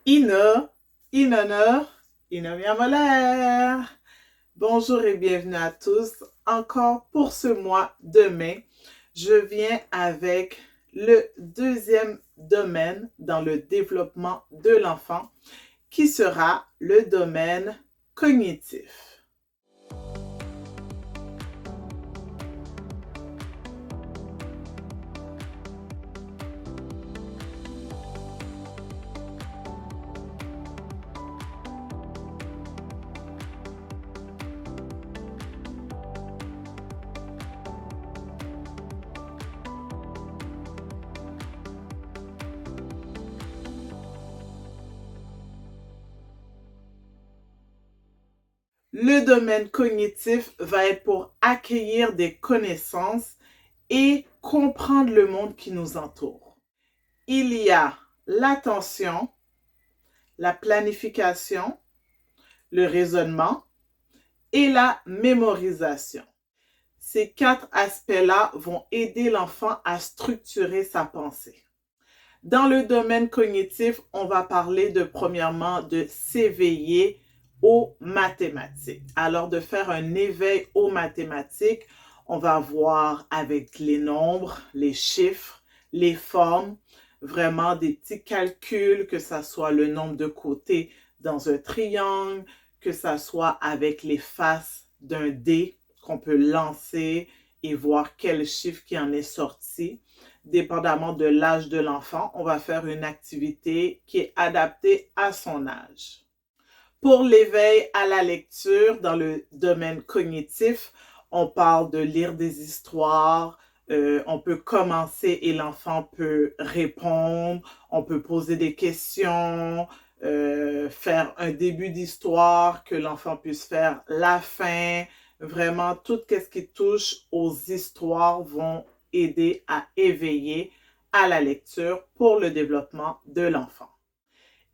Ina, Inanna, Inamiamolaire. Bonjour et bienvenue à tous. Encore pour ce mois de mai, je viens avec le deuxième domaine dans le développement de l'enfant qui sera le domaine cognitif. Le domaine cognitif va être pour accueillir des connaissances et comprendre le monde qui nous entoure. Il y a l'attention, la planification, le raisonnement et la mémorisation. Ces quatre aspects-là vont aider l'enfant à structurer sa pensée. Dans le domaine cognitif, on va parler premièrement de s'éveiller aux mathématiques. Alors, de faire un éveil aux mathématiques, on va voir avec les nombres, les chiffres, les formes, vraiment des petits calculs, que ça soit le nombre de côtés dans un triangle, que ça soit avec les faces d'un dé qu'on peut lancer et voir quel chiffre qui en est sorti. Dépendamment de l'âge de l'enfant, on va faire une activité qui est adaptée à son âge. Pour l'éveil à la lecture dans le domaine cognitif, on parle de lire des histoires, on peut commencer et l'enfant peut répondre, on peut poser des questions, faire un début d'histoire, que l'enfant puisse faire la fin. Vraiment, tout ce qui touche aux histoires vont aider à éveiller à la lecture pour le développement de l'enfant.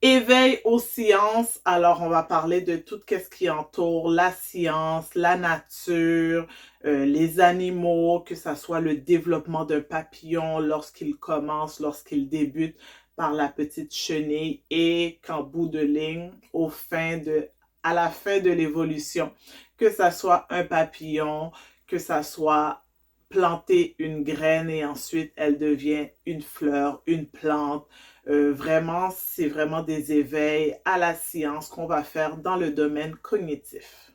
Éveil aux sciences, alors on va parler de tout ce qui entoure la science, la nature, les animaux, que ce soit le développement d'un papillon lorsqu'il commence, lorsqu'il débute par la petite chenille et qu'en bout de ligne, à la fin de l'évolution, que ce soit un papillon, que ce soit planter une graine et ensuite elle devient une fleur, une plante. Vraiment, c'est vraiment des éveils à la science qu'on va faire dans le domaine cognitif.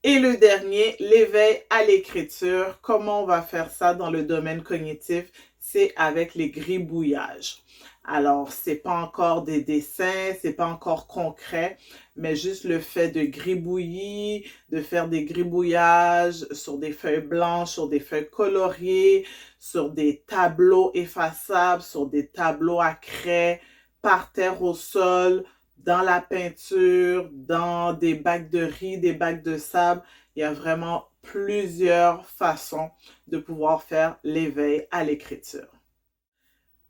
Et le dernier, l'éveil à l'écriture. Comment on va faire ça dans le domaine cognitif? C'est avec les gribouillages. Alors, c'est pas encore des dessins, c'est pas encore concret, mais juste le fait de gribouiller, de faire des gribouillages sur des feuilles blanches, sur des feuilles coloriées, sur des tableaux effaçables, sur des tableaux à craie, par terre au sol, dans la peinture, dans des bacs de riz, des bacs de sable. Il y a vraiment plusieurs façons de pouvoir faire l'éveil à l'écriture.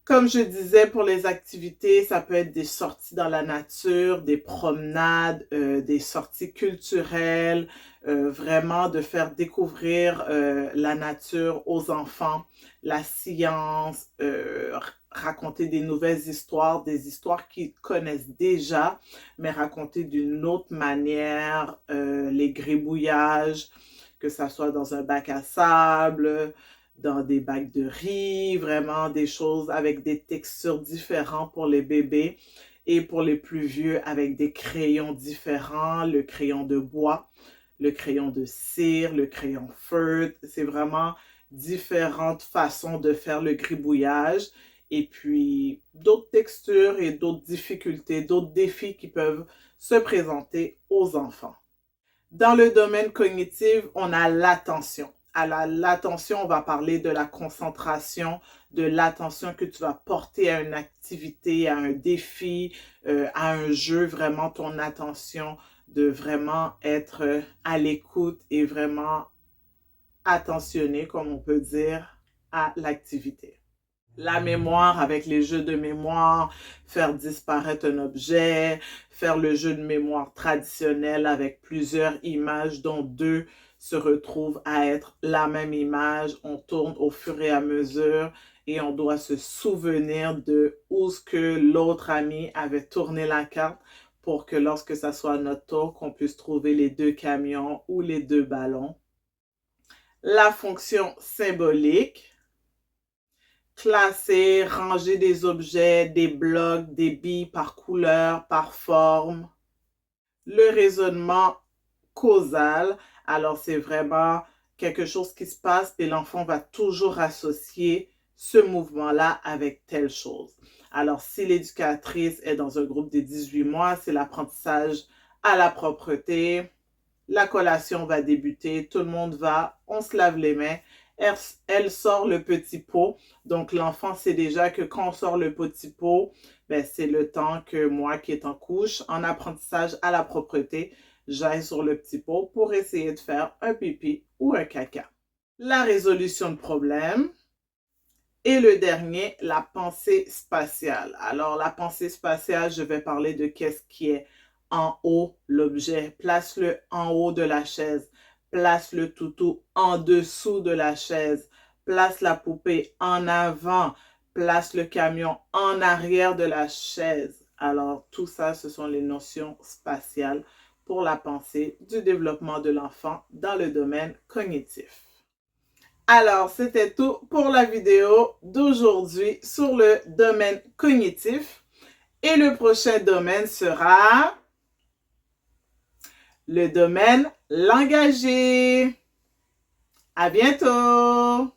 Comme je disais, pour les activités, ça peut être des sorties dans la nature, des promenades, des sorties culturelles, vraiment de faire découvrir la nature aux enfants, la science, raconter des nouvelles histoires, des histoires qu'ils connaissent déjà, mais raconter d'une autre manière, les gribouillages, que ça soit dans un bac à sable, dans des bacs de riz, vraiment des choses avec des textures différentes pour les bébés et pour les plus vieux avec des crayons différents, le crayon de bois, le crayon de cire, le crayon feutre. C'est vraiment différentes façons de faire le gribouillage et puis d'autres textures et d'autres difficultés, d'autres défis qui peuvent se présenter aux enfants. Dans le domaine cognitif, on a l'attention. À l'attention, on va parler de la concentration, de l'attention que tu vas porter à une activité, à un défi, à un jeu, vraiment ton attention de vraiment être à l'écoute et vraiment attentionné, comme on peut dire, à l'activité. La mémoire avec les jeux de mémoire, faire disparaître un objet, faire le jeu de mémoire traditionnel avec plusieurs images dont deux se retrouvent à être la même image. On tourne au fur et à mesure et on doit se souvenir de où ce que l'autre ami avait tourné la carte pour que lorsque ça soit notre tour, qu'on puisse trouver les 2 camions ou les 2 ballons. La fonction symbolique, classer, ranger des objets, des blocs, des billes par couleur, par forme. Le raisonnement causal, alors c'est vraiment quelque chose qui se passe et l'enfant va toujours associer ce mouvement-là avec telle chose. Alors, si l'éducatrice est dans un groupe de 18 mois, c'est l'apprentissage à la propreté. La collation va débuter, tout le monde va, on se lave les mains. Elle sort le petit pot. Donc, l'enfant sait déjà que quand on sort le petit pot, ben, c'est le temps que moi qui est en couche, en apprentissage à la propreté, j'aille sur le petit pot pour essayer de faire un pipi ou un caca. La résolution de problème. Et le dernier, la pensée spatiale. Alors, la pensée spatiale, je vais parler de qu'est-ce qui est en haut, l'objet. Place-le en haut de la chaise. Place le toutou en dessous de la chaise. Place la poupée en avant. Place le camion en arrière de la chaise. Alors, tout ça, ce sont les notions spatiales pour la pensée du développement de l'enfant dans le domaine cognitif. Alors, c'était tout pour la vidéo d'aujourd'hui sur le domaine cognitif. Et le prochain domaine sera le domaine langagier. À bientôt!